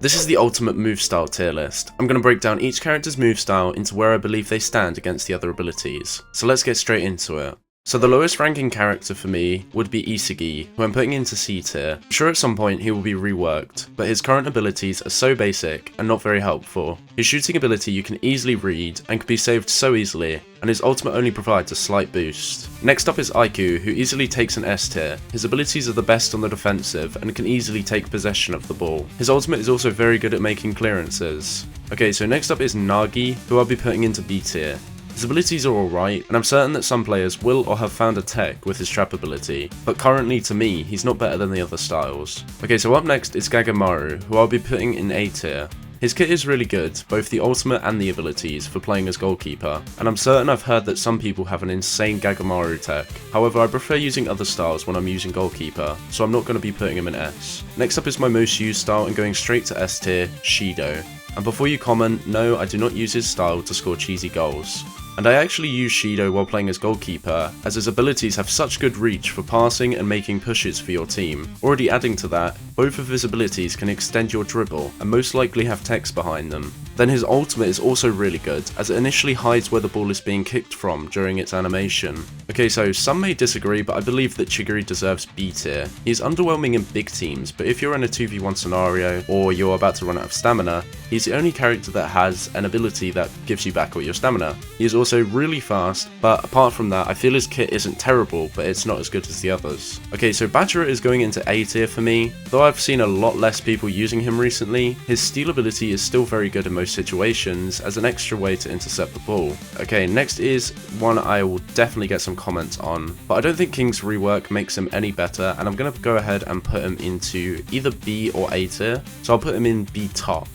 This is the ultimate move style tier list. I'm going to break down each character's move style into where I believe they stand against the other abilities. So let's get straight into it. So the lowest ranking character for me would be Isagi, who I'm putting into C tier. I'm sure at some point he will be reworked, but his current abilities are so basic and not very helpful. His shooting ability you can easily read and can be saved so easily, and his ultimate only provides a slight boost. Next up is Aiku, who easily takes an S tier. His abilities are the best on the defensive and can easily take possession of the ball. His ultimate is also very good at making clearances. Okay, so next up is Nagi, who I'll be putting into B tier. His abilities are alright, and I'm certain that some players will or have found a tech with his trap ability, but currently to me, he's not better than the other styles. Okay, so up next is Gagamaru, who I'll be putting in A tier. His kit is really good, both the ultimate and the abilities, for playing as goalkeeper, and I'm certain I've heard that some people have an insane Gagamaru tech. However, I prefer using other styles when I'm using goalkeeper, so I'm not going to be putting him in S. Next up is my most used style and going straight to S tier, Shido. And before you comment, no, I do not use his style to score cheesy goals. And I actually use Shido while playing as goalkeeper, as his abilities have such good reach for passing and making pushes for your team. Already adding to that, both of his abilities can extend your dribble and most likely have text behind them. Then his ultimate is also really good, as it initially hides where the ball is being kicked from during its animation. Okay, so some may disagree, but I believe that Chigiri deserves B tier. He is underwhelming in big teams, but if you're in a 2v1 scenario, or you're about to run out of stamina, he's the only character that has an ability that gives you back all your stamina. He is also really fast, but apart from that, I feel his kit isn't terrible, but it's not as good as the others. Okay, so Badger is going into A tier for me. Though I've seen a lot less people using him recently, his steal ability is still very good in most situations as an extra way to intercept the ball. Okay, next is one I will definitely get some comments on, but I don't think King's rework makes him any better, and I'm going to go ahead and put him into either B or A tier, so I'll put him in B top.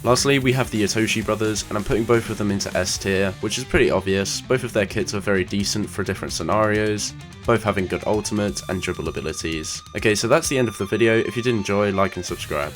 Lastly, we have the Itoshi brothers, and I'm putting both of them into S tier, which is pretty obvious. Both of their kits are very decent for different scenarios, both having good ultimates and dribble abilities. Okay, so that's the end of the video. If you did enjoy, like and subscribe.